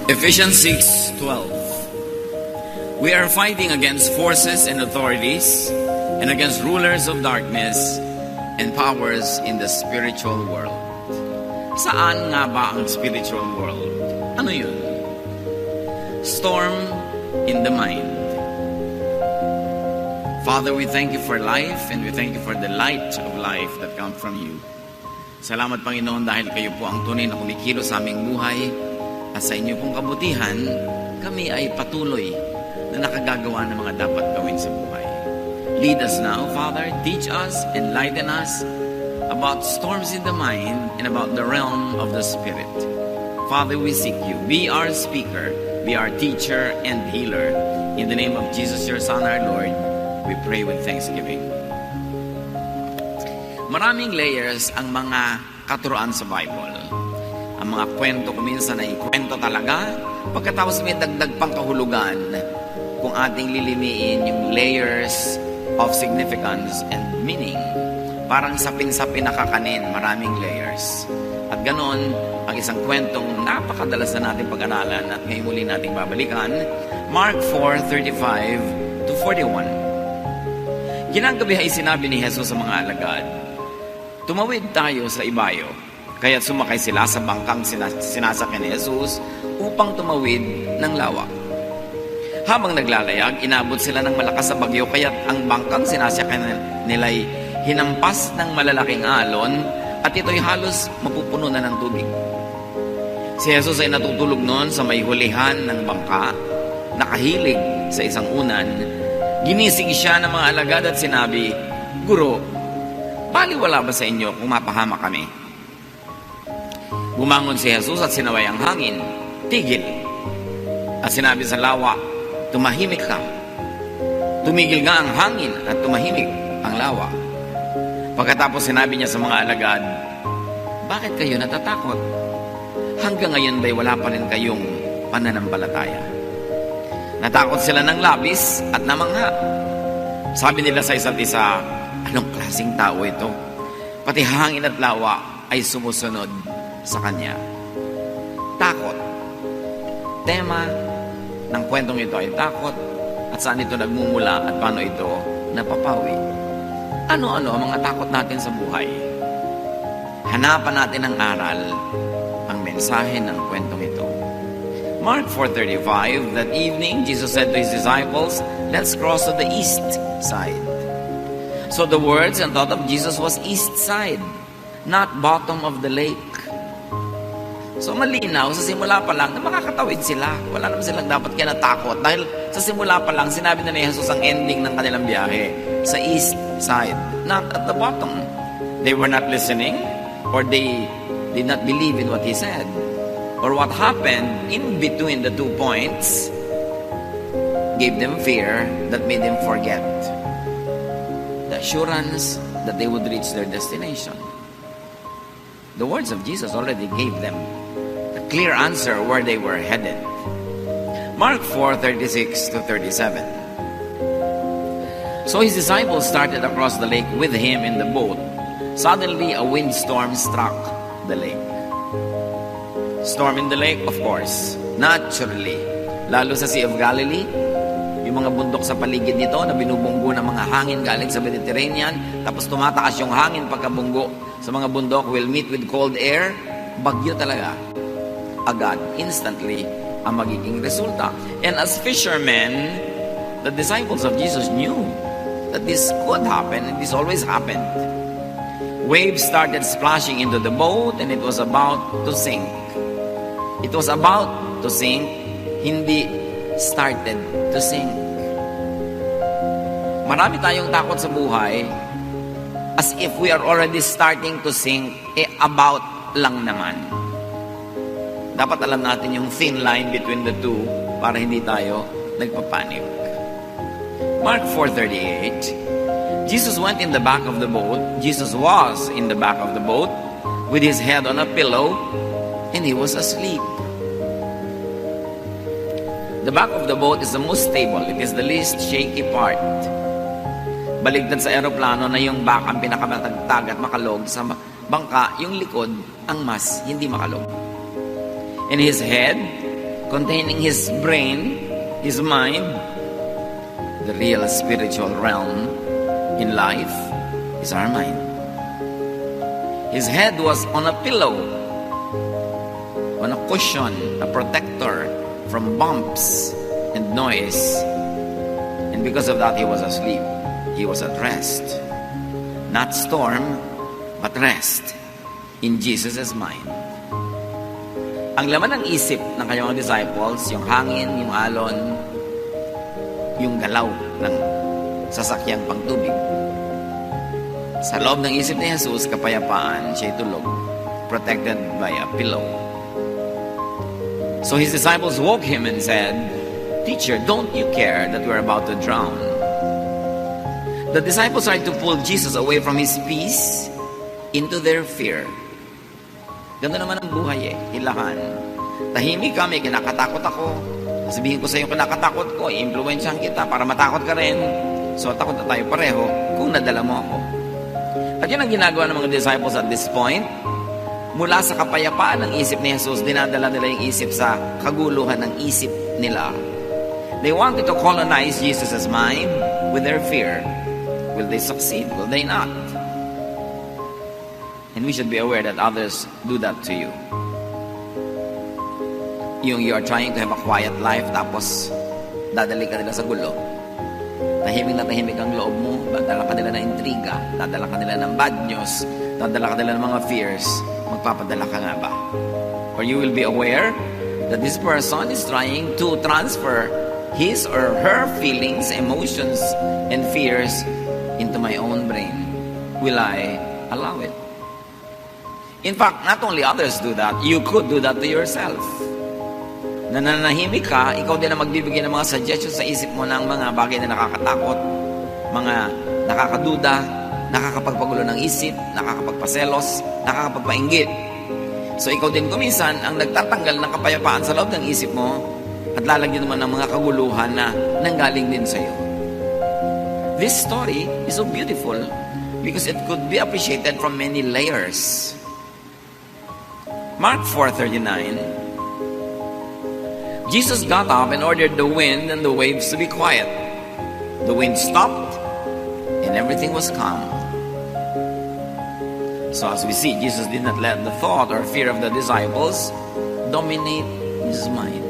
Ephesians 6:12. We are fighting against forces and authorities and against rulers of darkness and powers in the spiritual world. Saan nga ba ang spiritual world? Ano yun? Storm in the mind. Father, we thank you for life and we thank you for the light of life that comes from you. Salamat, Panginoon, dahil kayo po ang tunay na kumikilos sa aming buhay at sa inyo pong kabutihan, kami ay patuloy na nakagagawa ng mga dapat gawin sa buhay. Lead us now, Father. Teach us, enlighten us about storms in the mind and about the realm of the Spirit. Father, we seek you. Be our speaker, be our teacher and healer. In the name of Jesus, your Son, our Lord, we pray with thanksgiving. Maraming layers ang mga katuruan sa Bible. Ang mga kwento kuminsan ay kwento talaga, pagkatapos may dagdag pang kahulugan kung ating liliniin yung layers of significance and meaning. Parang sapin-sapin nakakanin, maraming layers. At ganon, ang isang kwentong napakadalas na natin pag-aralan at ngayon muli nating babalikan, Mark 4:35 to 41. Ginagabi ay sinabi ni Jesus sa mga alagad, tumawid tayo sa ibayo. Kaya't sumakay sila sa bangkang sinasakyan ni Jesus upang tumawid ng lawa. Habang naglalayag, inabot sila ng malakas na bagyo, kaya't ang bangkang sinasakyan nila'y hinampas ng malalaking alon at ito'y halos mapupuno na ng tubig. Si Jesus ay natutulog noon sa may hulihan ng bangka, nakahilig sa isang unan. Ginising siya ng mga alagad at sinabi, Guro, baliwala ba sa inyo kung mapahama kami? Bumangon si Jesus at sinaway ang hangin, tigil. At sinabi sa lawa, tumahimik ka. Tumigil nga ang hangin at tumahimik ang lawa. Pagkatapos sinabi niya sa mga alagad, bakit kayo natatakot? Hanggang ngayon ba'y wala pa rin kayong pananampalataya? Natakot sila ng labis at namangha. Sabi nila sa isa't isa, anong klaseng tao ito? Pati hangin at lawa ay sumusunod sa kanya. Takot. Tema ng kwentong ito ay takot at saan ito nagmumula at paano ito napapawi. Ano-ano ang mga takot natin sa buhay? Hanapan natin ang aral, ang mensahe ng kwentong ito. Mark 4:35, that evening, Jesus said to His disciples, let's cross to the east side. So the words and thought of Jesus was east side, not bottom of the lake. So malinaw, sa simula pa lang, na makakatawid sila. Wala naman silang dapat kaya natakot. Dahil sa simula pa lang, sinabi na ni Jesus ang ending ng kanilang biyahe sa east side, not at the bottom. They were not listening, or they did not believe in what He said. Or what happened in between the 2 points gave them fear that made them forget the assurance that they would reach their destination. The words of Jesus already gave them a clear answer where they were headed. Mark 4:36 to 37. So His disciples started across the lake with Him in the boat. Suddenly a windstorm struck the lake. Storm in the lake, of course, naturally. Lalo sa Sea of Galilee, yung mga bundok sa paligid nito na binubunggo ng mga hangin galing sa Mediterranean, tapos tumataas yung hangin pagkabunggo sa mga bundok, will meet with cold air, bagyo talaga. Agad, instantly, ang magiging resulta. And as fishermen, the disciples of Jesus knew that this could happen, and this always happened. Waves started splashing into the boat, and it was about to sink. It was about to sink, hindi started to sink. Marami tayong takot sa buhay as if we are already starting to sink, about lang naman. Dapat alam natin yung thin line between the two para hindi tayo nagpapanik. Mark 4:38, Jesus went in the back of the boat. Jesus was in the back of the boat with His head on a pillow and He was asleep. The back of the boat is the most stable. It is the least shaky part. Baligtad sa eroplano na yung back ang pinakamatagtag at makalog, sa bangka, yung likod ang mas hindi makalog. And His head containing his brain, his mind. The real spiritual realm in life is our mind. His head was on a pillow, on a cushion, a protector from bumps and noise. And because of that, he was asleep. He was at rest. Not storm, but rest in Jesus' mind. Ang laman ng isip ng kanyang disciples, yung hangin, yung alon, yung galaw ng sasakyang pangtubig. Sa loob ng isip ni Jesus, kapayapaan, siya'y tulog, protected by a pillow. So his disciples woke him and said, "Teacher, don't you care that we're about to drown?" The disciples tried to pull Jesus away from his peace into their fear. Ganda naman ang buhay hilahan. Tahimik kami, kinakatakot ako. Sabihin ko sa iyo, kinakatakot ko, i-influensyahan kita para matakot ka rin. So takot na tayo pareho kung nadala mo ako. At yun ang ginagawa ng mga disciples at this point. Mula sa kapayapaan ng isip ni Jesus, dinadala nila yung isip sa kaguluhan ng isip nila. They wanted to colonize Jesus' mind with their fear. Will they succeed? Will they not? And we should be aware that others do that to you. Yung you are trying to have a quiet life, tapos dadali ka nila sa gulo. Tahimik na tahimik ang loob mo, dadala ka nila ng intriga, dadala ka nila ng bad news, dadala ka nila ng mga fears, magpapadala ka nga ba? Or you will be aware that this person is trying to transfer his or her feelings, emotions, and fears into my own brain. Will I allow it? In fact, not only others do that, you could do that to yourself. Nananahimik ka, ikaw din ang magbibigay ng mga suggestions sa isip mo ng mga bagay na nakakatakot, mga nakakaduda, nakakapagpagulo ng isip, nakakapagpaselos, nakakapagpainggit. So ikaw din kuminsan ang nagtatanggal ng kapayapaan sa loob ng isip mo at lalagyan naman ng mga kaguluhan na nanggaling din sa iyo. This story is so beautiful because it could be appreciated from many layers. Mark 4:39. Jesus got up and ordered the wind and the waves to be quiet. The wind stopped and everything was calm. So as we see, Jesus did not let the thought or fear of the disciples dominate his mind.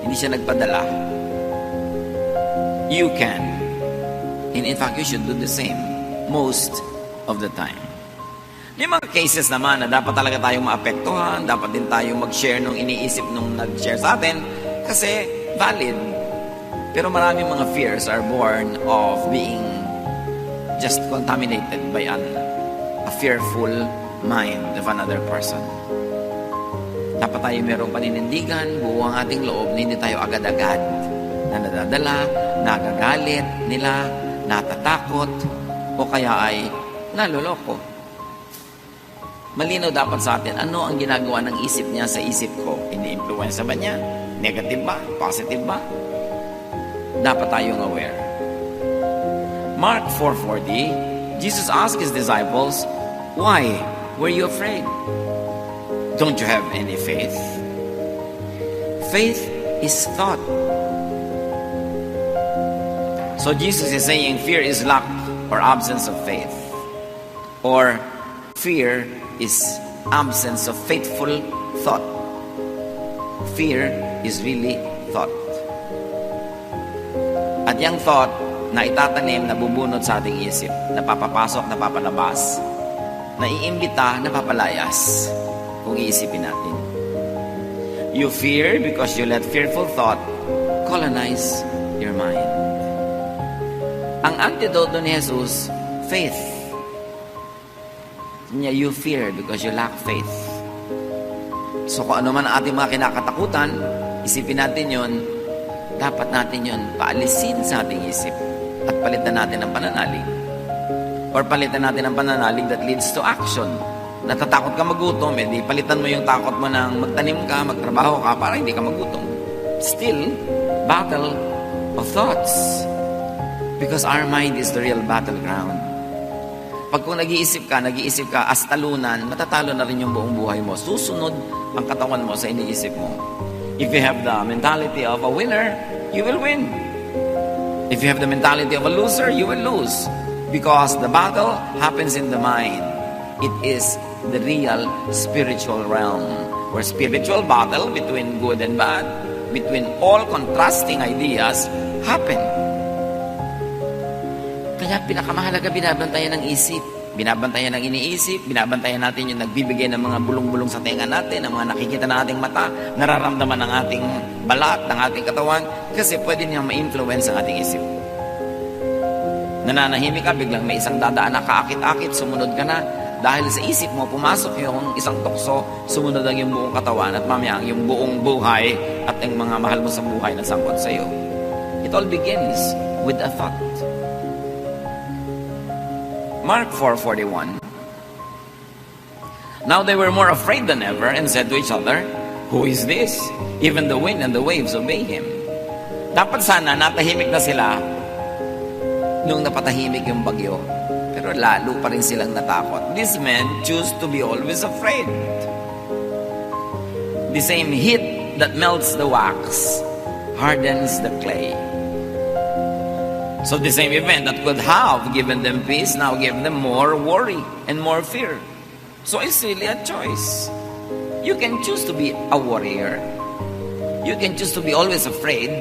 Hindi siya nagpadala. You can. And in fact, you should do the same most of the time. May mga cases naman na dapat talaga tayong maapektuhan, dapat din tayong mag-share nung iniisip nung nag-share sa atin kasi valid. Pero maraming mga fears are born of being just contaminated by a fearful mind of another person. Dapat tayo merong paninindigan, buo ang ating loob na hindi tayo agad-agad na nadadala, nagagalit nila, natatakot, o kaya ay naloloko. Malinaw dapat sa atin, ano ang ginagawa ng isip niya sa isip ko? Ini-influence ba niya? Negative ba? Positive ba? Dapat tayong aware. Mark 4:40, Jesus asked his disciples, "Why were you afraid? Don't you have any faith?" Faith is thought. So Jesus is saying fear is lack or absence of faith. Or fear is absence of faithful thought. Fear is really thought. At yung thought na itatanim, nabubunot sa ating isip, napapapasok, napapalabas, naiimbita, napapalayas, kung iisipin natin. You fear because you let fearful thought colonize your mind. Ang antidote ni Jesus, faith. You fear because you lack faith. So kung ano man ang ating mga kinakatakutan, isipin natin yon, dapat natin yon paalisin sa ating isip at palitan natin ang pananalig. Or palitan natin ang pananalig that leads to action. Natatakot ka magutom, di palitan mo yung takot mo ng magtanim ka, magtrabaho ka para hindi ka magutom. Still, battle of thoughts. Because our mind is the real battleground. Pag kung nag-iisip ka as talunan, matatalo na rin yung buong buhay mo. Susunod ang katawan mo sa iniisip mo. If you have the mentality of a winner, you will win. If you have the mentality of a loser, you will lose. Because the battle happens in the mind. It is the real spiritual realm, where spiritual battle between good and bad, between all contrasting ideas, happen. Kaya pinakamahalaga, binabantayan ng isip. Binabantayan ng iniisip, binabantayan natin yung nagbibigay ng mga bulong-bulong sa tenga natin, ng mga nakikita ng ating mata, nararamdaman ng ating balat, ng ating katawan, kasi pwede niyang ma-influence ang ating isip. Nananahimik ka, biglang may isang dadaan na kaakit-akit, sumunod ka na. Dahil sa isip mo, pumasok yung isang tukso, sumunod ang yung buong katawan, at mamaya yung buong buhay at ang mga mahal mo sa buhay na sangkot sa iyo. It all begins with a thought. Mark 4:41. Now they were more afraid than ever and said to each other, "Who is this? Even the wind and the waves obey him." Dapat sana natahimik na sila nung napatahimik yung bagyo. Pero lalo pa rin silang natakot. These men choose to be always afraid. The same heat that melts the wax hardens the clay. So the same event that could have given them peace now gave them more worry and more fear. So it's really a choice. You can choose to be a warrior. You can choose to be always afraid,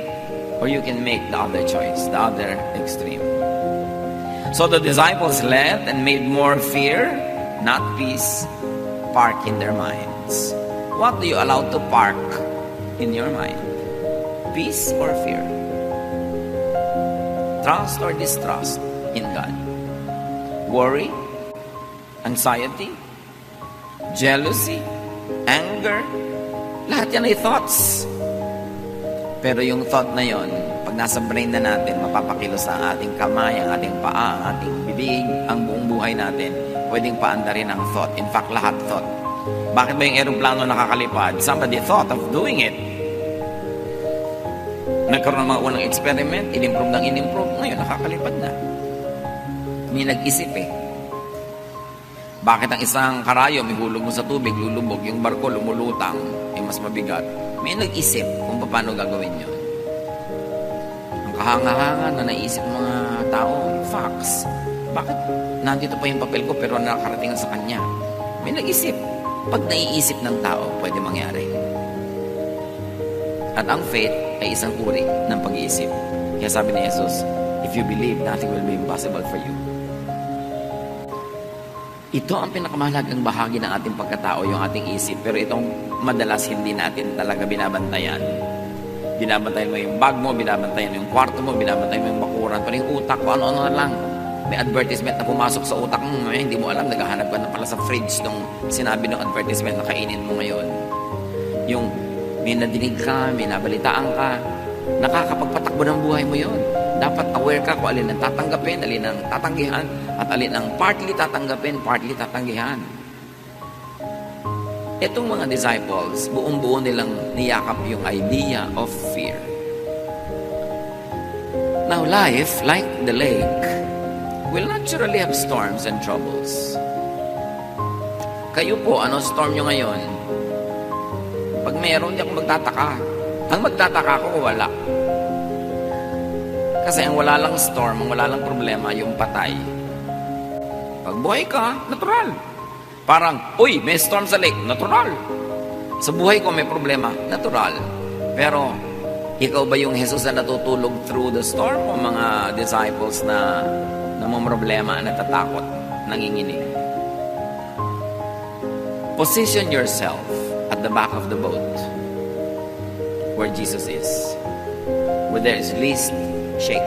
or you can make the other choice, the other extreme. So the disciples left and made more fear, not peace, park in their minds. What do you allow to park in your mind? Peace or fear? Trust or distrust in God? Worry, anxiety, jealousy, anger, lahat yan ay thoughts. Pero yung thought na yon, pag nasa brain na natin, mapapakilos ang ating kamay, ang ating paa, ang ating bibig, ang buong buhay natin, pwedeng paandarin ang thought. In fact, lahat thought. Bakit ba yung aeroplano nakakalipad? Somebody thought of doing it. Nagkaroon ng mga unang experiment, in-improve ng in-improve, ngayon nakakalipad na. May nag-isip eh. Bakit ang isang karayo, may hulog mo sa tubig, lulubog, yung barko lumulutang, mas mabigat. May nag-isip kung paano gagawin yun. Ang kahanga-hanga na naisip ng mga tao, facts. Bakit nandito pa yung papel ko pero nakarating sa kanya? May nag-isip. Pag naiisip ng tao, pwede mangyari. At ang faith ay isang uri ng pag-iisip. Kaya sabi ni Jesus, if you believe, nothing will be impossible for you. Ito ang pinakamahalagang bahagi ng ating pagkatao, yung ating isip. Pero itong madalas hindi natin talaga binabantayan. Binabantayan mo yung bag mo, binabantayan mo yung kwarto mo, binabantayan mo yung bakuran, pero yung utak ko, ano-ano na lang. May advertisement na pumasok sa utak mo, hindi mo alam, naghahanap ka na pala sa fridge nung sinabi ng advertisement na kainin mo ngayon. Yung may nadinig ka, may nabalitaan ka, nakakapagpatakbo ng buhay mo yon. Dapat aware ka kung alin ang tatanggapin, alin ang tatanggihan, at alin ang partly tatanggapin, partly tatanggihan. Itong mga disciples, buong-buo nilang niyakap yung idea of fear. Now, life, like the lake, will naturally have storms and troubles. Kayo po, ano storm nyo ngayon? Pag meron, di ako magtataka. Ang magtataka ko, wala. Kasi ang wala lang storm, ang wala lang problema, yung patay. Pag buhay ka, natural. Parang, uy, may storm sa lake, natural. Sa buhay ko may problema, natural. Pero, ikaw ba yung Jesus na natutulog through the storm o mga disciples na namumroblema, natatakot, nanginginig? Position yourself at the back of the boat where Jesus is, where there is least shake.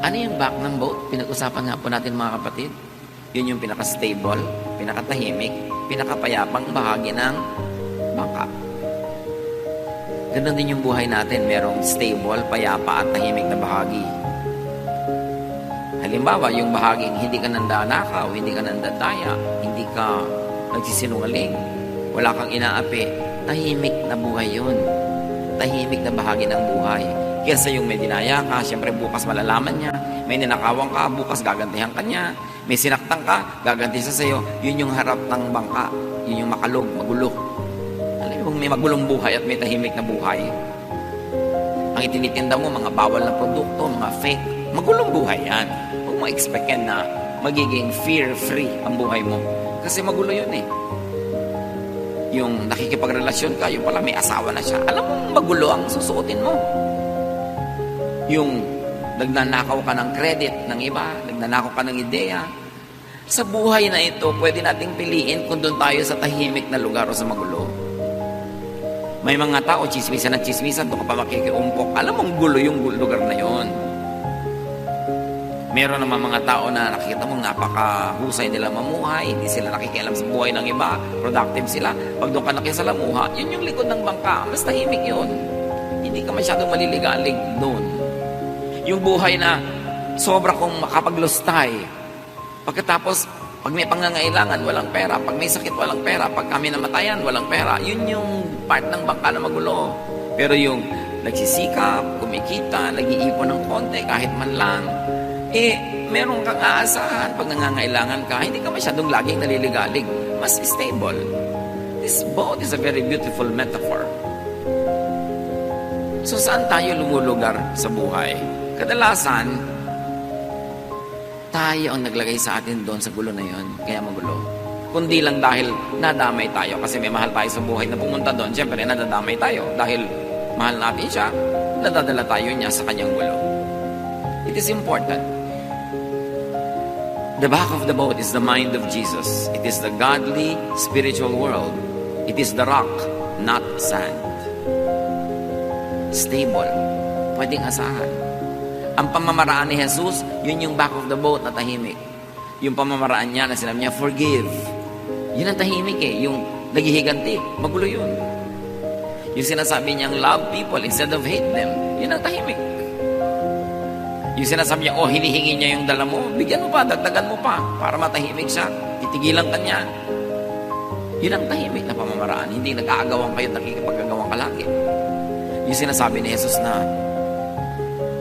Ano yung back ng boat? Pinag-usapan nga po natin mga kapatid. Yun yung pinaka-stable, pinaka-tahimik, pinaka-payapang bahagi ng bangka. Ganun din yung buhay natin. Merong stable, payapa at tahimik na bahagi. Halimbawa, yung bahaging hindi ka nandanakaw, hindi ka nandadaya, hindi ka nagsisinungaling, wala kang inaapi, tahimik na buhay yun. Tahimik na bahagi ng buhay. Kesa yung may dinaya ka, siyempre bukas malalaman niya. May ninakawang ka, bukas gagantihan ka niya. May sinaktan ka, gaganti sa sayo. Yun yung harap ng bangka. Yun yung makalog, magulo. Alam mo, may magulong buhay at may tahimik na buhay. Ang itinitinda mo, mga bawal na produkto, mga fake. Magulong buhay yan. Huwag mo expect yan na magiging fear-free ang buhay mo. Kasi magulo yun eh. Yung nakikipagrelasyon ka, yung pala may asawa na siya. Alam mo, magulo ang susuotin mo. Yung nagnanakaw ka ng credit ng iba, nagnanakaw ka ng ideya. Sa buhay na ito, pwede nating piliin kung doon tayo sa tahimik na lugar o sa magulo. May mga tao, chismisan at chismisan, doon ka pa makikiumpok. Alam mong gulo yung lugar na yon. Meron naman mga tao na nakikita mong napakahusay nila mamuhay, hindi sila nakikialam sa buhay ng iba, productive sila. Pag doon ka nakisalamuha, yun yung likod ng bangka. Mas tahimik yun. Hindi ka masyadong maliligalig doon. Yung buhay na sobra kong makapaglustay. Pagkatapos, pag may pangangailangan, walang pera. Pag may sakit, walang pera. Pag kami namatayan, walang pera. Yun yung part ng bangka na magulo. Pero yung nagsisikap, kumikita, nag-iipon ng konti, kahit man lang, meron kang aasahan. Pag nangangailangan ka, hindi ka masyadong laging naliligalig. Mas stable. This boat is a very beautiful metaphor. So, saan tayo lumulugar sa buhay? Kadalasan, tayo ang naglagay sa atin doon sa gulo na yon, kaya magulo. Kundi lang dahil nadamay tayo kasi may mahal tayo sa buhay na pumunta doon. Siyempre, nadadamay tayo dahil mahal natin siya, nadadala tayo niya sa kanyang gulo. It is important. The back of the boat is the mind of Jesus. It is the godly, spiritual world. It is the rock, not sand. Stable. Pwedeng asahan. Ang pamamaraan ni Jesus, yun yung back of the boat na tahimik. Yung pamamaraan niya na sinabi niya, forgive. Yun ang tahimik eh. Yung naghihiganti, magulo yun. Yung sinasabi niyang love people instead of hate them, yun ang tahimik. Yung sinasabi niya, hinihingi niya yung dala mo, bigyan mo pa, dagdagan mo pa, para matahimik siya. Titigilan ka niya. Yun ang tahimik na pamamaraan. Hindi nag-aagawan kayo, nakikipag-agawan ka lagi. Yung sinasabi ni Jesus na,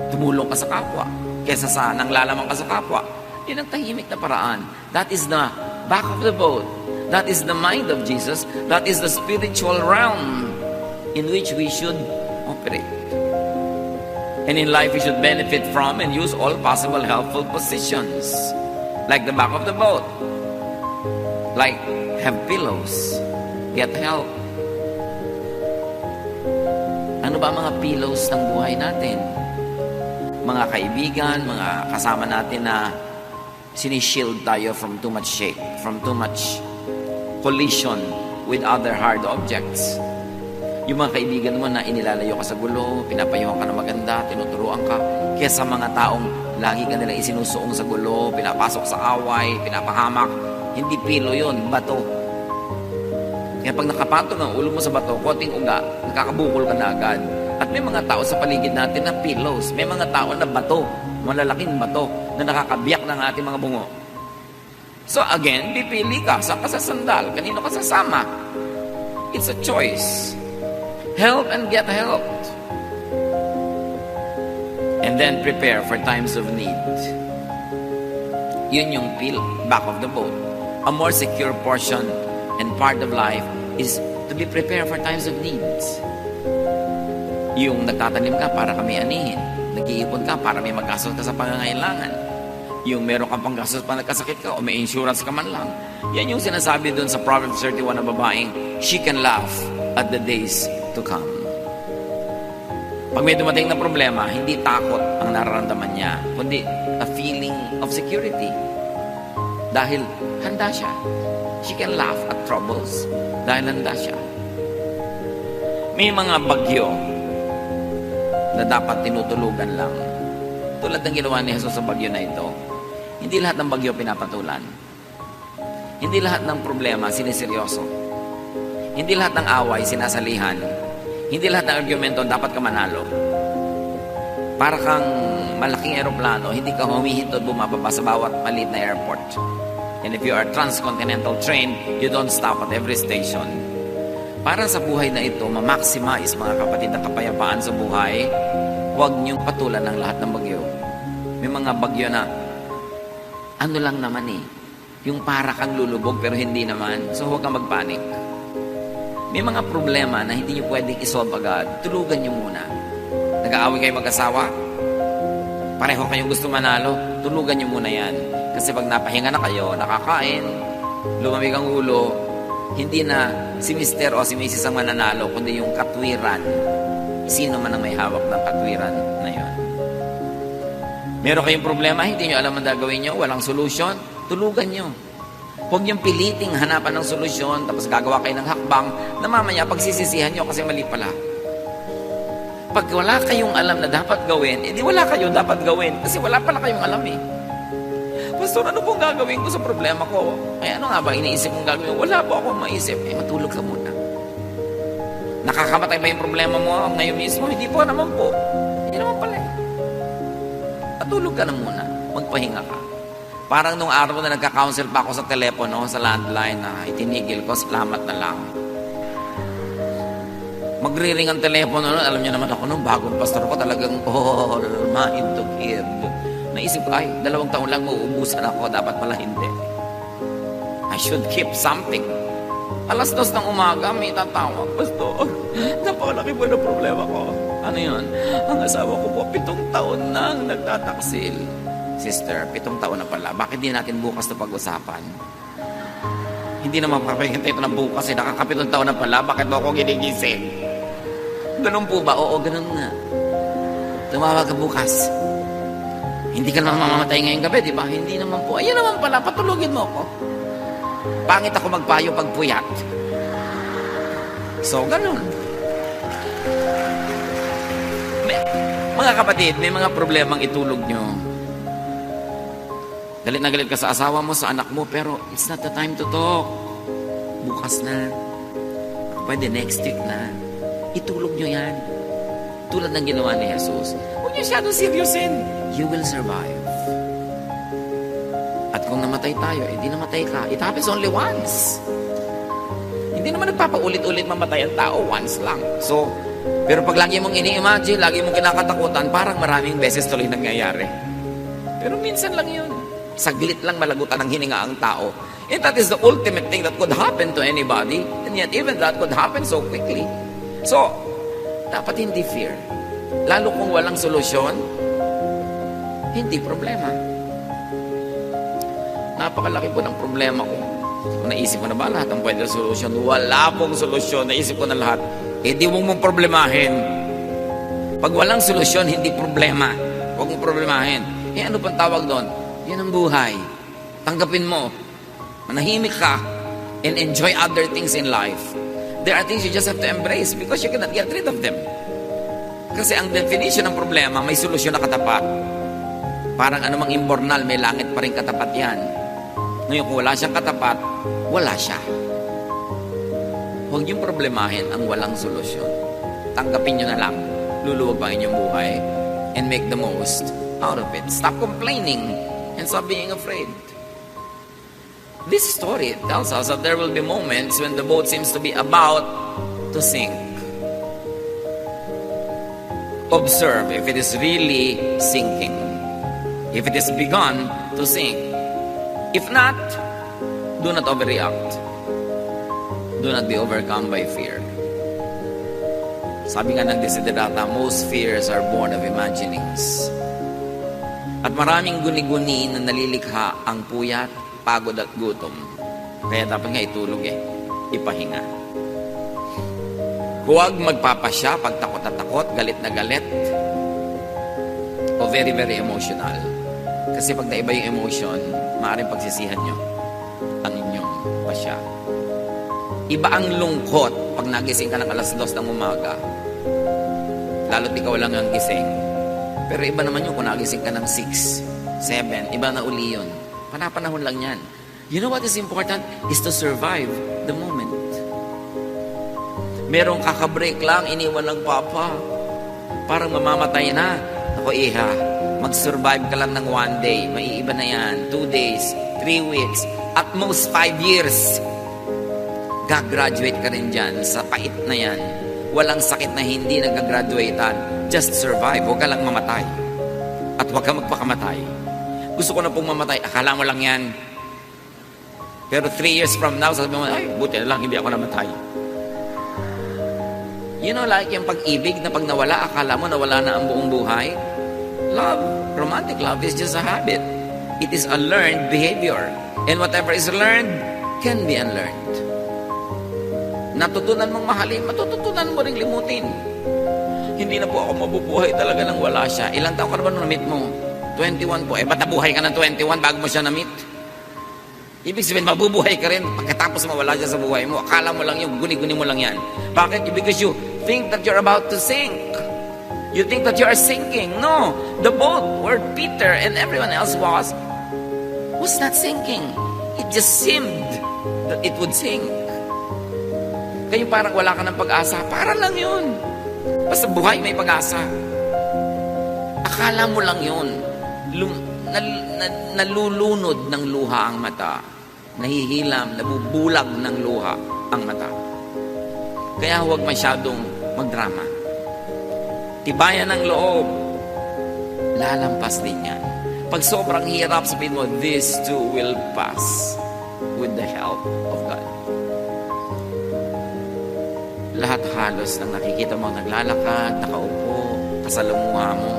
tumulong ka sa kapwa, kesa sa nanglalamang ka sa kapwa. Yun ang tahimik na paraan. That is the back of the boat. That is the mind of Jesus. That is the spiritual realm in which we should operate. And in life, we should benefit from and use all possible helpful positions. Like the back of the boat. Like, have pillows. Get help. Ano ba mga pillows ng buhay natin? Mga kaibigan, mga kasama natin na sinishield tayo from too much shake, from too much collision with other hard objects. Yung mga kaibigan mo na inilalayo ka sa gulo, pinapayuhan ka na maganda, tinuturuan ka, kesa mga taong lagi ka nilang isinusuong sa gulo, pinapasok sa away, pinapahamak. Hindi pilo yun, bato. Kaya pag nakapatong ang ulo mo sa bato, konting uga, nakakabukol ka na agad. At may mga tao sa paligid natin na pillows. May mga tao na bato, malalaking bato, na nakakabiyak ng ating mga bungo. So again, pipili ka. Saan ka sa sandal? Kanino ka sasama? It's a choice. Help and get helped. And then prepare for times of need. Yun yung back of the boat. A more secure portion and part of life is to be prepared for times of needs. Yung nagtatanim ka para kami anihin. Nag-iipon ka para may maggastos ka sa pangangailangan. Yung meron kang panggastos pa nagkasakit ka o may insurance ka man lang. Yan yung sinasabi doon sa Proverbs 31 na babaeng, she can laugh at the days to come. Pag may dumating na problema, hindi takot ang nararamdaman niya, kundi a feeling of security. Dahil handa siya. She can laugh at troubles dahil handa siya. May mga bagyo na dapat tinutulugan lang. Tulad ng ginawa ni Jesus sa bagyo na ito, hindi lahat ng bagyo pinapatulan. Hindi lahat ng problema siniseryoso. Hindi lahat ng away sinasalihan. Hindi lahat ng argumento dapat ka manalo. Para kang malaking eroplano, hindi ka humihintod bumababa sa bawat maliit na airport. And if you are transcontinental train, you don't stop at every station. Para sa buhay na ito, ma-maximize mga kapatid ang kapayapaan sa buhay, huwag niyong patulan ng lahat ng bagyo. May mga bagyo na, ano lang naman yung para kang lulubog pero hindi naman. So huwag kang magpanik. May mga problema na hindi niyo pwedeng isolve agad. Tulugan niyo muna. Nag-aaway kayo mag-asawa? Pareho kayong gusto manalo? Tulugan niyo muna yan. Kasi pag napahinga na kayo, nakakain, lumamig ang ulo, hindi na si Mr. o si Mrs. ang mananalo, kundi yung katwiran. Sino man ang may hawak ng katwiran na yun. Meron kayong problema, hindi nyo alam ang gagawin nyo, walang solusyon, tulugan nyo. Huwag niyong piliting hanapan ng solusyon, tapos gagawa kayo ng hakbang, na mamaya pagsisisihan nyo kasi mali pala. Pag wala kayong alam na dapat gawin, edi wala kayong dapat gawin, kasi wala pala kayong alam Pastor, ano pong gagawin ko sa problema ko? Ay, ano nga ba iniisip mong gagawin? Wala po akong maisip. Matulog ka muna. Nakakamatay ba yung problema mo ngayon mismo? Hindi po naman po. Hindi naman pala Matulog ka na muna. Magpahinga ka. Parang nung araw na nagka-counsel pa ako sa telepono, sa landline, na itinigil ko, salamat na lang. Magre-ring ang telepono nun. Alam niyo naman ako nung bagong pastor ko, talagang all mind to kid. Naisip ko, 2 taon lang mauubusan ako, dapat pala hindi. I should keep something. 2:00 ng umaga, may tatawag, Pastor, napakalaki po na problema ko. Ano yun? Ang asawa ko po, 7 taon nang nagtataksil. Sister, 7 taon na pala. Bakit di natin bukas na pag-usapan? Hindi naman papahintay ito na bukas nakaka-7 taon na pala. Bakit mo ako ginigising? Ganun po ba? Oo, ganun nga. Tumawag ka bukas. Hindi ka naman mamamatay ngayong gabi, di ba? Hindi naman po. Ayan naman pala, patulogin mo ako. Pangit ako magpayo pag puyat. So, ganun. Mga kapatid, may mga problemang itulog nyo. Galit na galit ka sa asawa mo, sa anak mo, pero it's not the time to talk. Bukas na. Pwede next week na. Itulog nyo yan. Tulad ng ginawa ni Jesus. Huwag nyo siyado seryosin. You will survive. At kung namatay tayo, di namatay ka. It happens only once. Hindi naman nagpapaulit-ulit mamatay ang tao, once lang. So, pero pag lagi mong ini-imagine, lagi mong kinakatakutan, parang maraming beses tuloy nangyayari. Pero minsan lang yun. Saglit lang malagutan ng hininga ang tao. And that is the ultimate thing that could happen to anybody. And yet, even that could happen so quickly. So, dapat hindi fear. Lalo kung walang solusyon, hindi problema. Napakalaki po ng problema ko. Kung naisip ko na ba lahat ang pwede na solusyon? Wala pong solusyon. Naisip ko na lahat. Di mong problemahin. Pag walang solusyon, hindi problema. Huwag mong problemahin. Ano pang tawag doon? Yan ang buhay. Tanggapin mo. Manahimik ka and enjoy other things in life. There are things you just have to embrace because you cannot get rid of them. Kasi ang definition ng problema, may solusyon na katapat. Parang anumang imbornal, may langit pa rin katapat yan. Ngayon, kung wala siyang katapat, wala siya. Huwag niyong problemahin ang walang solusyon. Tanggapin niyo na lang. Luluwag pa inyong buhay and make the most out of it. Stop complaining and stop being afraid. This story tells us that there will be moments when the boat seems to be about to sink. Observe if it is really sinking. If it has begun to sink. If not, do not overreact. Do not be overcome by fear. Sabi nga ng Desiderata, most fears are born of imaginings. At maraming guni-guni na nalilikha ang puyat, pagod at gutom. Kaya dapat nga itulog ipahinga. Huwag magpapasya pag takot na takot, galit na galit, o very, very emotional. Kasi pag naiba yung emotion, maaaring pagsisihan nyo ang inyong pasya. Iba ang lungkot pag nagising ka ng 2:00 ng umaga. Lalo't ikaw lang ang gising. Pero iba naman yung kung nagising ka ng 6, 7, iba na uli yun. Panapanahon lang yan. You know what is important? Is to survive the moment. Merong kakabreak lang, iniwan ng papa. Parang mamamatay na. Ako iha, mag-survive ka lang ng 1 day. Maiiba na yan. 2 days, 3 weeks, at most 5 years. Gagraduate ka rin dyan sa pait na yan. Walang sakit na hindi nagagraduatean. Just survive. Huwag ka lang mamatay. At huwag ka magpakamatay. Gusto ko na pong mamatay. Akala mo lang yan. Pero 3 years from now, sabi mo, ay, buti na lang, hindi ako namatay. You know, like yung pag-ibig na pag nawala, akala mo nawala na ang buong buhay. Love, romantic love is just a habit. It is a learned behavior. And whatever is learned can be unlearned. Natutunan mong mahalin, matututunan mo ring limutin. Hindi na po ako mabubuhay talaga nang wala siya. Ilang taon ka na ba nung na-meet mo? 21 po. Ba't nabuhay ka ng 21 bago mo siya na-meet? Ibig sabihin, mabubuhay ka rin pagkatapos mawala siya sa buhay mo. Akala mo lang yun, guni-guni mo lang yan. Bakit? Because you think that you're about to sink. You think that you are sinking. No, the boat where Peter and everyone else was not sinking. It just seemed that it would sink. Kaya parang wala ka ng pag-asa. Para lang yun. Basta buhay may pag-asa. Akala mo lang yun. Nalulunod ng luha ang mata. Nahihilam, nabubulag ng luha ang mata. Kaya huwag masyadong magdrama. Tibayan ng loob. Lalampas din yan. Pag sobrang hirap, sabihin mo, this too will pass with the help of God. Lahat halos ng nakikita mo, naglalakad, nakaupo, kasalamuha mo,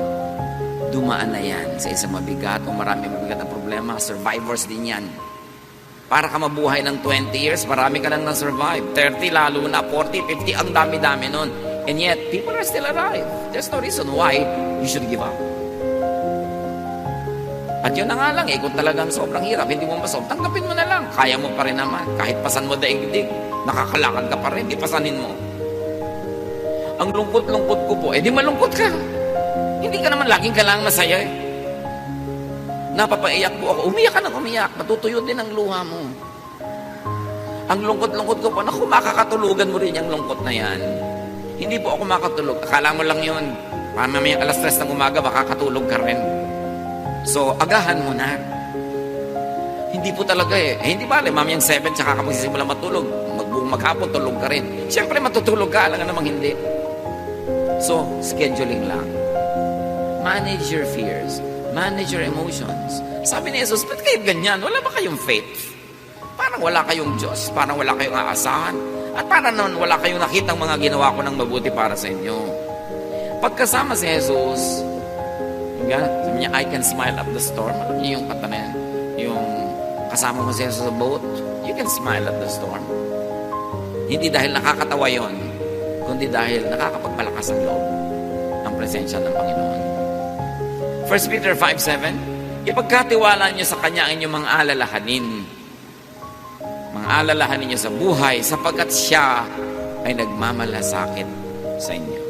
dumaan na yan sa isang mabigat o marami mabigat na problema. Survivors din yan. Para ka mabuhay ng 20 years, marami ka nang na-survive. 30 lalo na, 40, 50, ang dami-dami nun. And yet, people are still alive. There's no reason why you should give up. At yun na nga lang kung talagang sobrang hirap, hindi mo masolve, tanggapin mo na lang. Kaya mo pa rin naman. Kahit pasan mo daigdig, nakakalakad ka pa rin, di pasanin mo. Ang lungkot-lungkot ko po, di malungkot ka. Hindi ka naman laging kailangang masaya eh. Napapaiyak po ako. Umiyak ka ng umiyak. Matutuyo din ang luha mo. Ang lungkot-lungkot ko po, naku, makakatulugan mo rin yung lungkot na yan. Hindi po ako makatulog. Akala mo lang yun. Mamayang alas 3 ng umaga, makakatulog ka rin. So, agahan mo na. Hindi po talaga eh. Hindi bale, mamayang 7, tsaka ka magsisimula matulog. Maghapon, tulog ka rin. Siyempre, matutulog ka. Alam nga namang hindi. So, scheduling lang. Manage your fears. Manage your emotions. Sabi ni Jesus, ba't kayo ganyan? Wala ba kayong faith? Parang wala kayong Diyos. Parang wala kayong aasahan. At parang naman wala kayong nakitang mga ginawa ko ng mabuti para sa inyo. Pagkasama si Jesus, sabi niya, I can smile up the storm. Alam niyo yung kata na yan? Yung kasama mo si Jesus sa boat, you can smile at the storm. Hindi dahil nakakatawa yon, kundi dahil nakakapagpalakas ang loob ang presensya ng Panginoon. 1 Peter 5:7, ipagkatiwala niyo sa Kanya ang inyong mga alalahanin. Mga alalahanin niyo sa buhay sapagkat Siya ay nagmamalasakit sa inyo.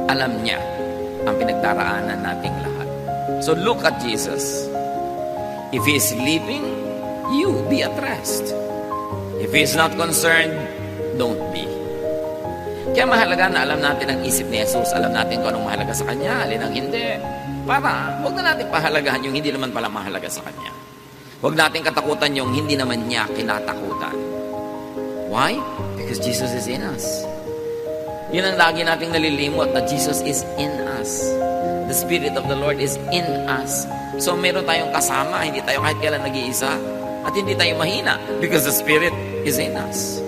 Alam niya ang pinagdaraanan nating lahat. So look at Jesus. If He is sleeping, you be at rest. If He is not concerned, don't be. Kaya mahalaga na alam natin ang isip ni Jesus. Alam natin kung anong mahalaga sa Kanya, alin ang hindi. Para huwag na natin pahalagahan yung hindi naman pala mahalaga sa Kanya. Huwag natin katakutan yung hindi naman niya kinatakutan. Why? Because Jesus is in us. Yun ang lagi nating nalilimot, na Jesus is in us. The Spirit of the Lord is in us. So meron tayong kasama, hindi tayo kahit kailan nag-iisa. At hindi tayo mahina because the Spirit is in us.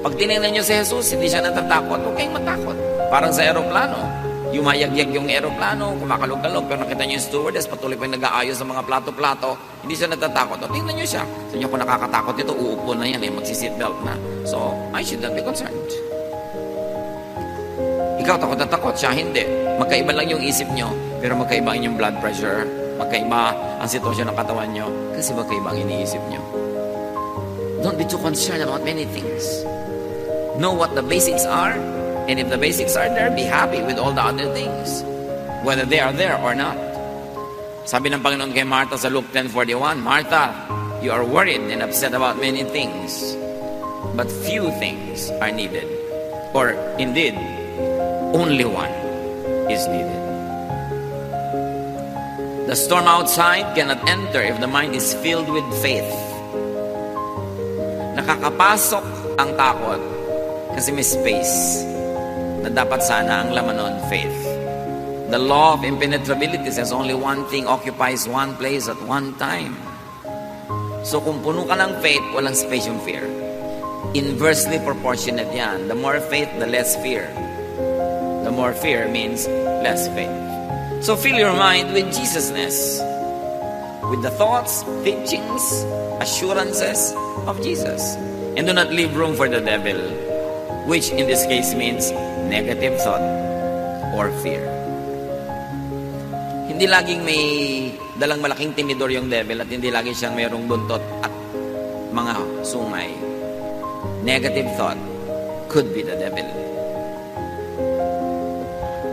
Pag tinignan niyo si Jesus, hindi siya natatakot, huwag kayong matakot. Parang sa aeroplano. Yumayagyag yung aeroplano, kumakalog-kalog, pero nakita niyo yung stewardess, patuloy pa yung nag-aayos sa mga plato-plato, hindi siya natatakot. O, tingnan niyo siya. Sa inyo, kung nakakatakot ito, uupo na yan, magsi-seatbelt na. So, I should not be concerned. Ikaw, takot na takot, siya hindi. Magkaiba lang yung isip niyo, pero magkaiba ang inyong blood pressure, magkaiba ang sitwasyon ng katawan niyo, kasi magkaiba ang iniisip niyo. Don't be too concerned about many things. Know what the basics are, and if the basics are there, be happy with all the other things, whether they are there or not. Sabi ng Panginoon kay Martha sa Luke 10:41, Martha, you are worried and upset about many things, but few things are needed. Or indeed, only one is needed. The storm outside cannot enter if the mind is filled with faith. Nakakapasok ang takot kasi may space na dapat sana ang laman nun, faith. The law of impenetrability says only one thing occupies one place at one time. So kung puno ka ng faith, walang space yung fear. Inversely proportionate yan. The more faith, the less fear. The more fear means less faith. So fill your mind with Jesusness, with the thoughts, teachings, assurances of Jesus. And do not leave room for the devil, which in this case means negative thought or fear. Hindi laging may dalang malaking tinidor yung devil at hindi laging siyang mayroong buntot at mga sungay. Negative thought could be the devil.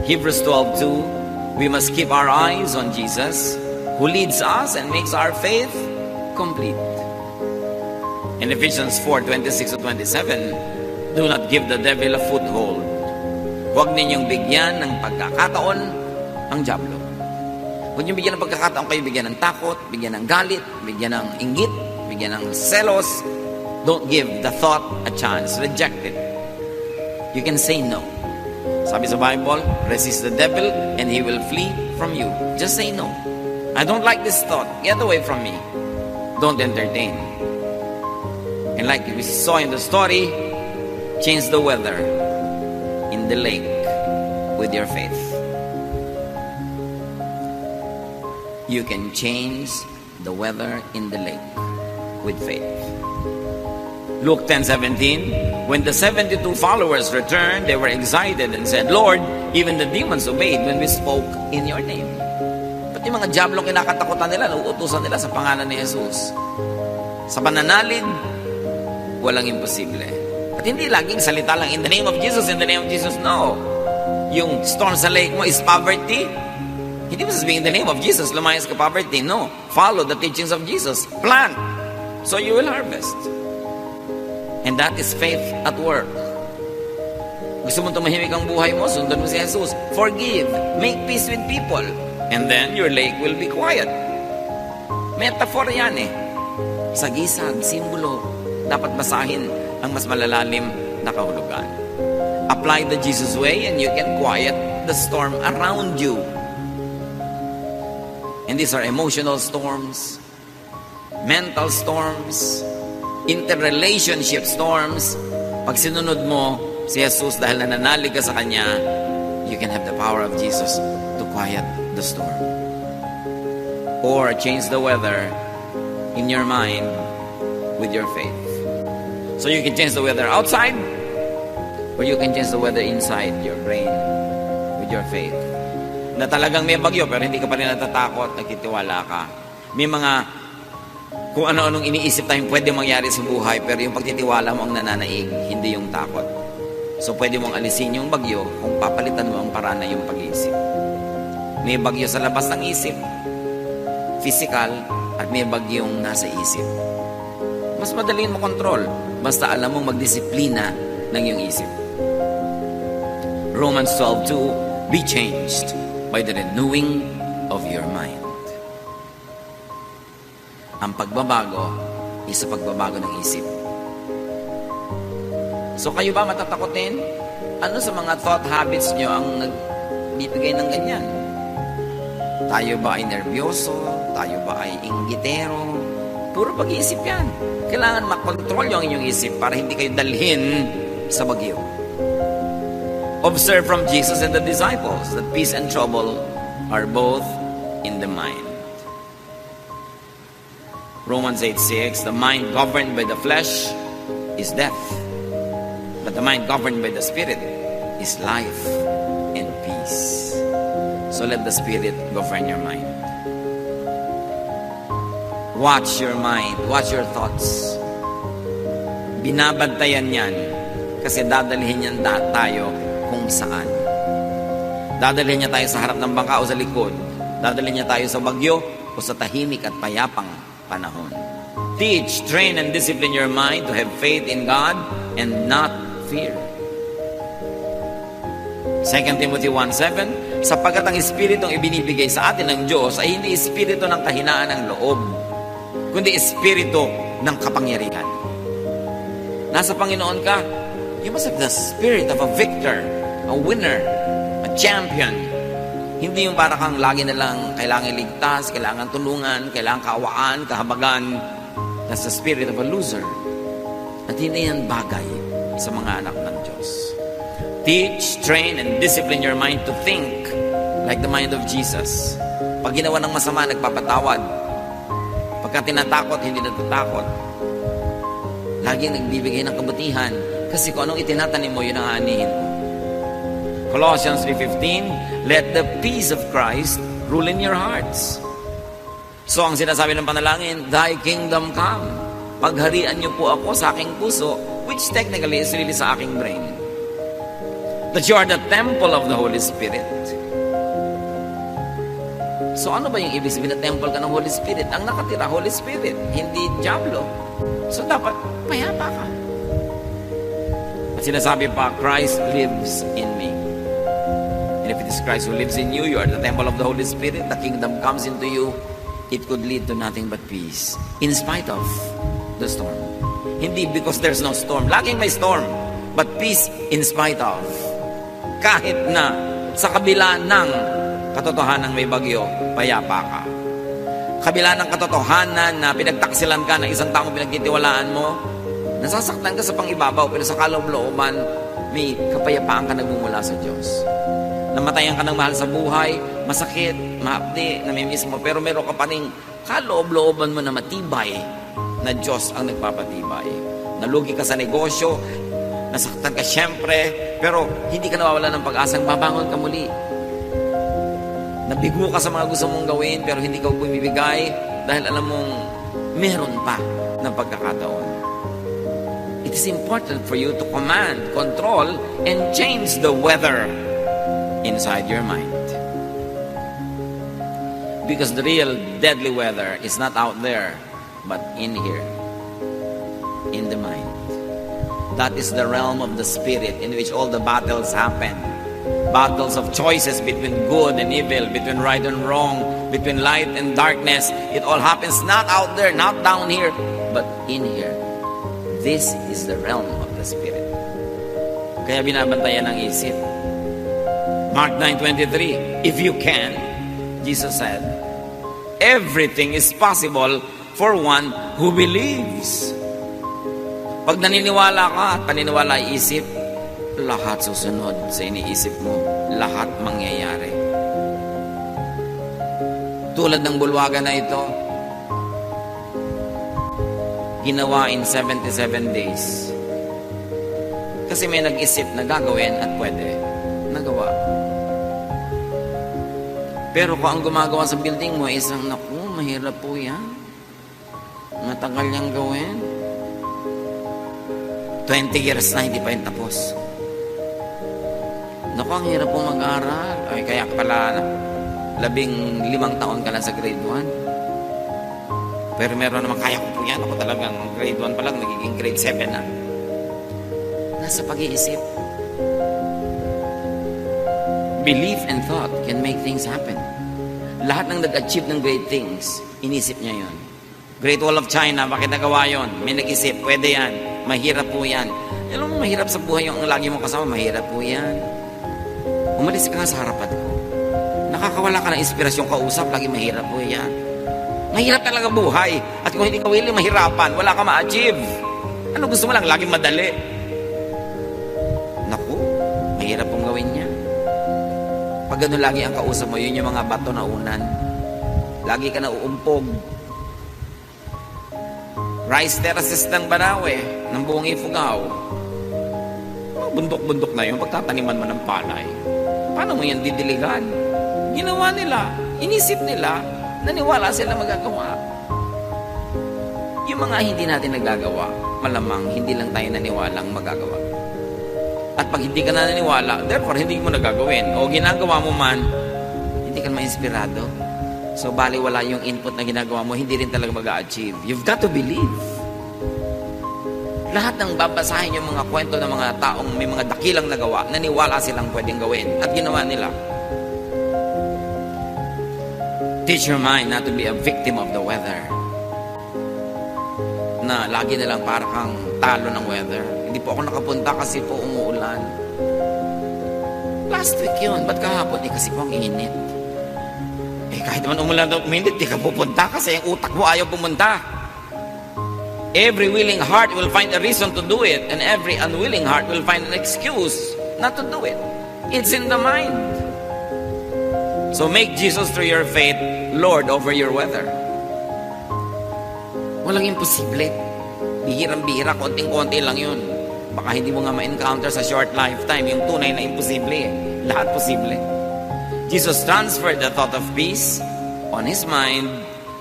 Hebrews 12:2, we must keep our eyes on Jesus, who leads us and makes our faith complete. In Ephesians 4:26-27, do not give the devil a foothold. Huwag ninyong bigyan ng pagkakataon ang diablo. Huwag niyong bigyan ng pagkakataon kayo, bigyan ng takot, bigyan ng galit, bigyan ng inggit, bigyan ng selos. Don't give the thought a chance. Reject it. You can say no. Sabi sa Bible, resist the devil and he will flee from you. Just say no. I don't like this thought. Get away from me. Don't entertain. And like we saw in the story, change the weather in the lake with your faith. You can change the weather in the lake with faith. Luke 10:17, when the 72 followers returned, they were excited and said, Lord, even the demons obeyed when we spoke in your name. Pati mga diablong kinakatakutan nila, nauutusan nila sa pangalan ni Jesus. Sa pananalig, walang imposible. At hindi laging salita lang, in the name of Jesus, in the name of Jesus. No. Yung storm sa lake mo is poverty. Hindi mo sasabihin, in the name of Jesus, lumayas ka poverty. No. Follow the teachings of Jesus. Plant. So you will harvest. And that is faith at work. Gusto mo tumahimik ang buhay mo, sundan mo si Jesus. Forgive. Make peace with people. And then your lake will be quiet. Metaphor yan eh. Sagisag, simbolo. Dapat basahin ang mas malalalim na kahulugan. Apply the Jesus way and you can quiet the storm around you. And these are emotional storms, mental storms, interrelationship storms. Pag sinunod mo si Jesus dahil nananalig ka sa Kanya, you can have the power of Jesus to quiet the storm. Or change the weather in your mind with your faith. So you can change the weather outside, or you can change the weather inside your brain with your faith. Na talagang may bagyo pero hindi ka pa rin natatakot, nagtitiwala ka. May mga kung ano-anong iniisip tayong pwede mangyari sa buhay, pero yung pagtitiwala mo ang nananaig, hindi yung takot. So pwede mong alisin yung bagyo kung papalitan mo ang paraan na yung pag-iisip. May bagyo sa labas ng isip, physical, at may bagyong nasa isip. Mas madaling makontrol, basta alam mong magdisiplina ng iyong isip. Romans 12:2, be changed by the renewing of your mind. Ang pagbabago is sa pagbabago ng isip. So kayo ba matatakotin? Ano sa mga thought habits nyo ang nagbibigay ng ganyan? Tayo ba ay nervyoso? Tayo ba ay inggitero? Puro pag-iisip yan. Kailangan makontrol yung inyong isip para hindi kayo dalhin sa bagyo. Observe from Jesus and the disciples that peace and trouble are both in the mind. Romans 8:6, the mind governed by the flesh is death, but the mind governed by the Spirit is life and peace. So let the Spirit govern your mind. Watch your mind, watch your thoughts. Binabantayan yan kasi dadalhin yan tayo kung saan. Dadalhin niya tayo sa harap ng bangka o sa likod. Dadalhin niya tayo sa bagyo o sa tahimik at payapang panahon. Teach, train, and discipline your mind to have faith in God and not fear. 2 Timothy 1:7, sapagkat ang Espiritong ibinibigay sa atin ng Diyos ay hindi Espiritu ng kahinaan ng loob, kundi Espiritu ng kapangyarihan. Nasa Panginoon ka, you must have the spirit of a victor, a winner, a champion. Hindi yung para kang lagi na lang kailangan ligtas, kailangan tulungan, kailangan kaawaan, kahabagan. That's the spirit of a loser. At hindi yan bagay sa mga anak ng Diyos. Teach, train, and discipline your mind to think like the mind of Jesus. Pag ginawa ng masama, nagpapatawad. Pagka tinatakot, hindi natatakot. Laging nagbibigay ng kabutihan. Kasi kung anong itinatanim mo, yun ang aanihin mo. Colossians 3:15, let the peace of Christ rule in your hearts. So ang sinasabi ng panalangin, Thy kingdom come. Pagharian niyo po ako sa aking puso, which technically is really sa aking brain. That you are the temple of the Holy Spirit. So ano ba yung ibig sabihin na temple ka ng Holy Spirit? Ang nakatira, Holy Spirit, hindi Diablo. So dapat payapa ka. At sinasabi pa, Christ lives in me. And if it is Christ who lives in you, you are the temple of the Holy Spirit, the kingdom comes into you, it could lead to nothing but peace. In spite of the storm. Hindi because there's no storm. Laging may storm. But peace in spite of. Kahit na sa kabila ng katotohanan may bagyo, payapa ka. Kabila ng katotohanan na pinagtaksilan ka ng isang taong pinagtitiwalaan mo, nasasaktan ka sa pangibabaw, pero sa kaloob-looban, may kapayapaan ka nagmumula sa Diyos. Namatayan ka ng mahal sa buhay, masakit, mahapdi, namimiss mo, pero meron ka pa rin kaloob-looban mo na matibay na Diyos ang nagpapatibay. Nalugi ka sa negosyo, nasaktan ka siyempre, pero hindi ka nawawala ng pag-asang babangon ka muli. Nabigo ka sa mga gusto mong gawin, pero hindi ka bumibigay dahil alam mong meron pa ng pagkakataon. It is important for you to command, control, and change the weather inside your mind. Because the real deadly weather is not out there, but in here, in the mind. That is the realm of the spirit in which all the battles happen. Battles of choices between good and evil, between right and wrong, between light and darkness. It all happens not out there, not down here, but in here. This is the realm of the spirit. Kaya binabantayan ng isip. Mark 9:23, if you can, Jesus said, everything is possible for one who believes. Pag naniniwala ka at paniniwala ay isip, lahat susunod sa iniisip mo. Lahat mangyayari. Tulad ng bulwagan na ito, ginawa in 77 days. Kasi may nag-isip na gagawin at pwede. Nagawa. Pero kung ang gumagawa sa building mo, isang naku, mahirap po yan. Matagal niyang gawin. 20 years na, hindi pa yung tapos. Naku, ang hirap po mag-aral. Ay, kaya pala, 15 taon ka lang sa grade 1. Pero meron naman, kaya ko po yan. Ako talagang grade 1 pa lang, nagiging grade 7 na. Nasa pag-iisip. Belief and thought can make things happen. Lahat ng nag-achieve ng great things, inisip niya yon. Great Wall of China, bakit nagawa yon? May nag-isip, pwede yan. Mahirap po yan. Alam mo, mahirap sa buhay yung lagi mo kasama, mahirap po yan. Umalis ka nga sa harapan ko. Nakakawala ka ng inspirasyon kausap, lagi mahirap po yan. Mahirap talaga buhay. At kung hindi ka willing mahirapan, wala ka ma-achieve. Ano gusto mo lang? Laging madali. Naku, mahirap pong gawin niya. Pag gano'n lagi ang kausap mo, yun yung mga bato na unan. Lagi ka na uumpog. Rice terraces ng Banawe, ng buong Ifugao. Bundok-bundok na yun, pagtataniman mo ng palay. Paano mo yan didiligan? Ginawa nila, inisip nila, naniwala sila magagawa. Yung mga hindi natin nagagawa, malamang hindi lang tayo naniwalang magagawa. At pag hindi ka na naniwala, therefore hindi mo nagagawin. O ginagawa mo man, hindi ka ma-inspirado. So baliwala yung input na ginagawa mo, hindi rin talaga mag-a-achieve. You've got to believe. Lahat ng babasahin yung mga kwento ng mga taong may mga dakilang nagawa, naniwala silang pwedeng gawin. At ginawa nila. Teach your mind not to be a victim of the weather. Na lagi na lang para kang talo ng weather. Hindi po ako nakapunta kasi po umuulan. Last week yun. Ba't kahapon? Kasi po ang init. Kahit naman umulan o uminit, di ka pupunta kasi ang utak mo ayaw pumunta. Every willing heart will find a reason to do it, and every unwilling heart will find an excuse not to do it. It's in the mind. So make Jesus through your faith Lord over your weather. Walang imposible. Bihirang-bihira, konting-konti lang yun. Baka hindi mo nga ma-encounter sa short lifetime yung tunay na imposible. Lahat posible. Jesus transferred the thought of peace on his mind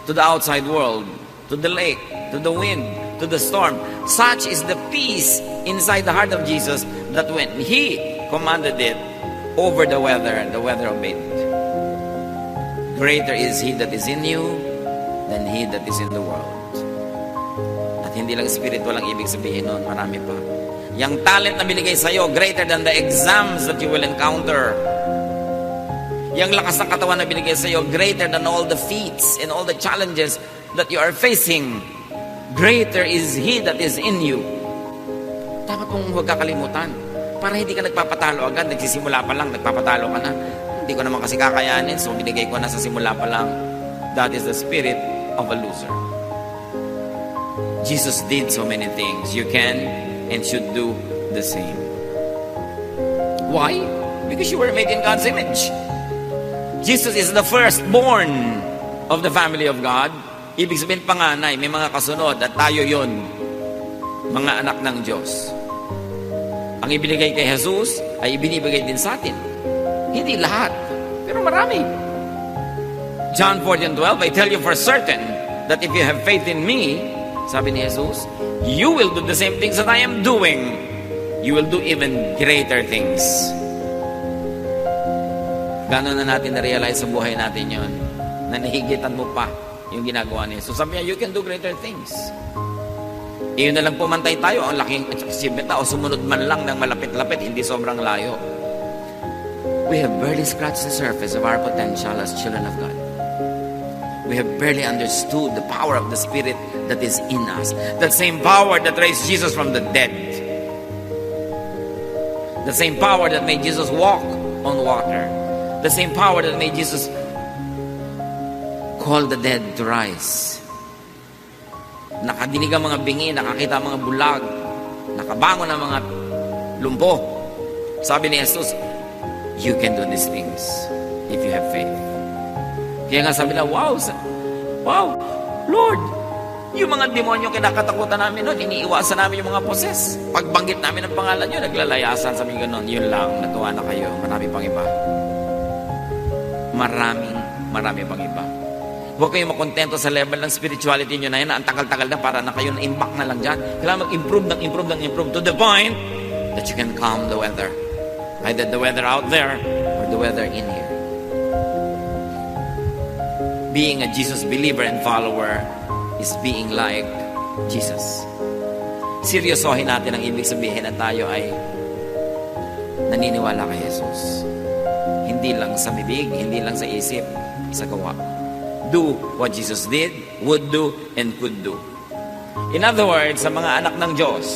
to the outside world, to the lake, to the wind, to the storm. Such is the peace inside the heart of Jesus that when he commanded it over the weather obeyed. Greater is he that is in you than he that is in the world. At hindi lang spiritual ang ibig sabihin nun, marami pa. Yung talent na binigay sa'yo, greater than the exams that you will encounter. Yung lakas ng katawan na binigay sa'yo, greater than all the feats and all the challenges that you are facing. Greater is he that is in you. Dapat mong huwag kakalimutan. Para hindi ka nagpapatalo agad, nagsisimula pa lang, nagpapatalo ka na. Hindi ko naman kasi kakayanin, so binigay ko na sa simula pa lang. That is the spirit of a loser. Jesus did so many things. You can and should do the same. Why? Because you were made in God's image. Jesus is the firstborn of the family of God. Ibig sabihin panganay, may mga kasunod at tayo yon, mga anak ng Diyos. Ang ibinigay kay Jesus ay ibinibigay din sa atin. Hindi lahat, pero marami. John 14:12, I tell you for certain that if you have faith in me, sabi ni Jesus, you will do the same things that I am doing. You will do even greater things. Gano'n na natin na-realize sa buhay natin yon, na nahigitan mo pa yung ginagawa niya. So sabi niya, you can do greater things. Iyon na lang pumantay tayo, ang laking achievement na, o sumunod man lang ng malapit-lapit, hindi sobrang layo. We have barely scratched the surface of our potential as children of God. We have barely understood the power of the Spirit that is in us. That same power that raised Jesus from the dead. The same power that made Jesus walk on water. The same power that made Jesus call the dead to rise. Nakadinig ang mga bingi, nakakita ang mga bulag, nakabangon ang mga lumpo. Sabi ni Jesus, you can do these things if you have faith. Kaya nga sabi na, wow, Lord, yung mga demonyo kinakatakutan namin noon, iniiwasan namin yung mga poses. Pagbanggit namin ang pangalan nyo, naglalayasan, sabi gano'n, yun lang, natuwa na kayo, marami pang iba. Marami pang iba. Huwag kayong makontento sa level ng spirituality nyo na yun, na ang tagal-tagal na para na kayo na-impact na lang dyan. Kailangan mag-improve to the point that you can calm the weather. Either the weather out there or the weather in here. Being a Jesus believer and follower is being like Jesus. Seryosohin natin ang ibig sabihin na tayo ay naniniwala kay Jesus. Hindi lang sa bibig, hindi lang sa isip, sa gawa. Do what Jesus did, would do, and could do. In other words, sa mga anak ng Diyos,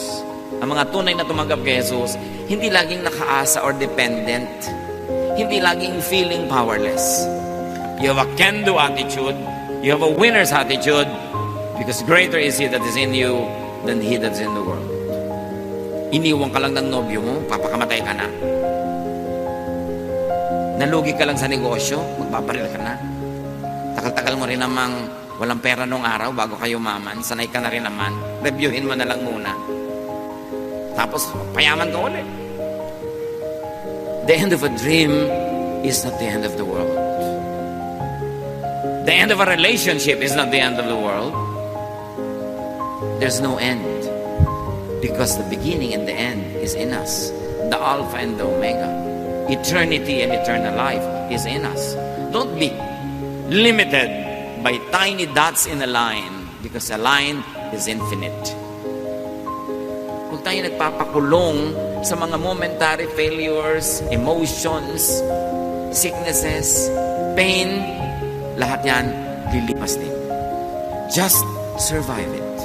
ang mga tunay na tumanggap kay Jesus, hindi laging nakaasa or dependent. Hindi laging feeling powerless. You have a can-do attitude. You have a winner's attitude. Because greater is He that is in you than he that's in the world. Iniwan ka lang ng nobyo mo, papakamatay ka na. Nalugi ka lang sa negosyo, magbabaril ka na. Takal-takal mo rin namang walang pera nung araw bago kayo maman. Sanay ka na rin naman. Reviewin mo na lang muna. Tapos, payaman ka ulit. The end of a dream is not the end of the world. The end of a relationship is not the end of the world. There's no end. Because the beginning and the end is in us. The Alpha and the Omega. Eternity and eternal life is in us. Don't be limited by tiny dots in a line, because a line is infinite. Huwag tayo nagpapakulong sa mga momentary failures, emotions, sicknesses, pain. Lahat yan lilipas din. Just survive it.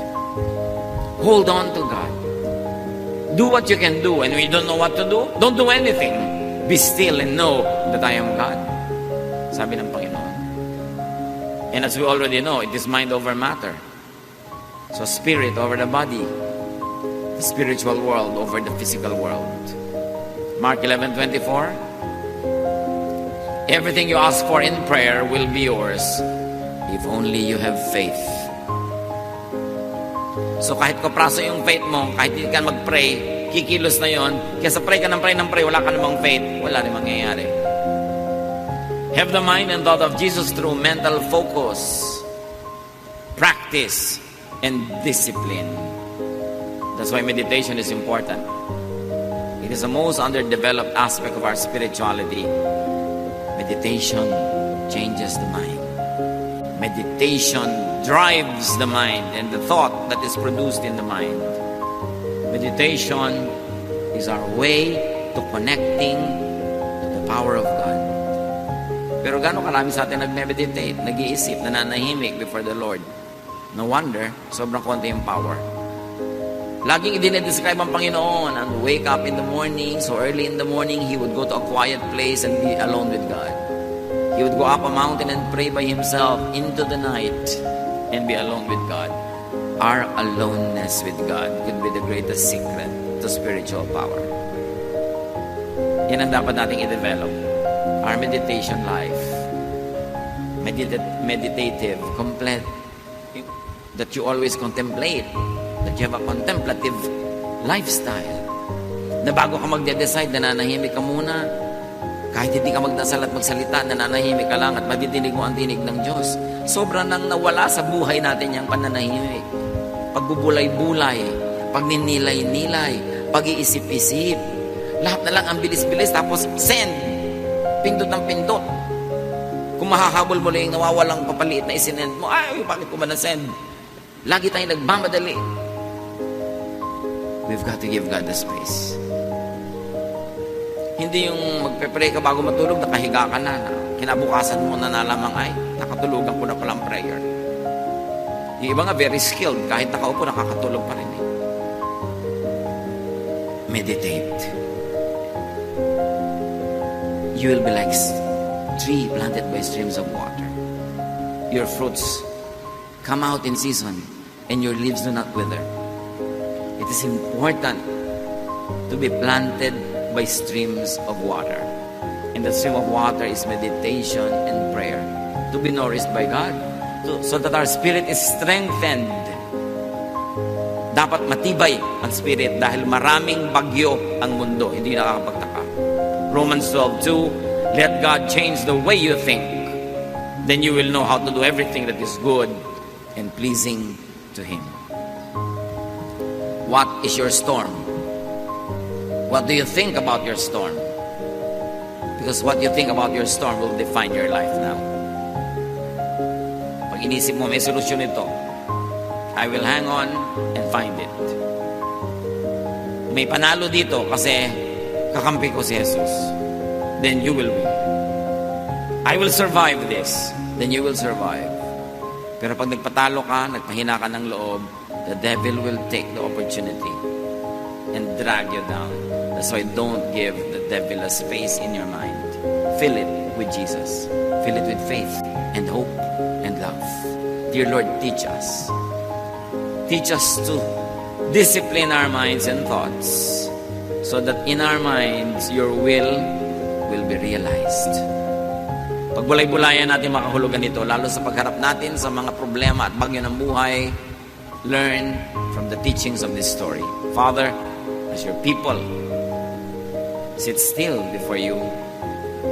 Hold on to God. Do what you can do, and when you don't know what to do, don't do anything. Be still and know that I am God. Sabi ng Panginoon. And as we already know, it is mind over matter. So spirit over the body. The spiritual world over the physical world. Mark 11:24. Everything you ask for in prayer will be yours if only you have faith. So kahit kapraso yung faith mo, kahit hindi ka mag-pray, kikilos na yon. Kaya pray ka ng pray, wala ka namang faith, wala rin mangyayari. Have the mind and thought of Jesus through mental focus, practice, and discipline. That's why meditation is important. It is the most underdeveloped aspect of our spirituality. Meditation changes the mind. Meditation drives the mind and the thought that is produced in the mind. Meditation is our way to connecting to the power of God. Pero gano'ng karami sa atin nag-meditate, nag-iisip, nananahimik before the Lord. No wonder, sobrang konti yung power. Laging i-describe ang Panginoon and wake up in the morning, so early in the morning, He would go to a quiet place and be alone with God. He would go up a mountain and pray by Himself into the night and be alone with God. Our aloneness with God could be the greatest secret to spiritual power. Yan ang dapat nating i-develop. Our meditation life. Meditative, complete. That you always contemplate. That you have a contemplative lifestyle. Na bago ka magde-decide, nananahimik ka muna. Kahit hindi ka magdasal at magsalita, nananahimik ka lang at madidinig mo ang tinig ng Diyos. Sobrang nang nawala sa buhay natin yung pananahimik. Pagbubulay-bulay, pagninilay-nilay, pag-iisip-isip. Lahat na lang ang bilis-bilis, tapos send. Pindot ng pindot. Kung mahahabol mo lang yung nawawalang papaliit na isinend mo, ay, bakit ko ba na-send? Lagi tayong nagmamadali. We've got to give God the space. Hindi yung magpe-pray ka bago matulog, nakahiga ka na. Kinabukasan mo na nalamang, ay, nakatulugan ko na palang prayer. Yung iba nga very skilled, kahit nakaupo, nakakatulog pa rin. Meditate. You will be like tree planted by streams of water. Your fruits come out in season, and your leaves do not wither. It is important to be planted by streams of water. And the stream of water is meditation and prayer. To be nourished by God, so that our spirit is strengthened. Dapat matibay ang spirit dahil maraming bagyo ang mundo. Hindi nakakapagtaka. Romans 12:2, let God change the way you think. Then you will know how to do everything that is good and pleasing to Him. What is your storm? What do you think about your storm? Because what you think about your storm will define your life now. Pag inisip mo may solusyon ito, I will hang on and find it. May panalo dito kasi kakampi ko si Jesus. Then you will win. I will survive this. Then you will survive. Pero pag nagpatalo ka, nagpahina ka ng loob, the devil will take the opportunity and drag you down. That's why don't give the devil a space in your mind. Fill it with Jesus. Fill it with faith and hope and love. Dear Lord, teach us. Teach us to discipline our minds and thoughts so that in our minds, your will be realized. Pagbulay-bulayan natin makahulugan ito, lalo sa pagharap natin sa mga problema at bagyo ng buhay, learn from the teachings of this story. Father, as your people sit still before you,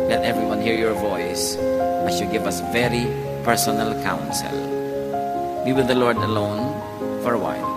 let everyone hear your voice as you give us very personal counsel. Be with the Lord alone for a while.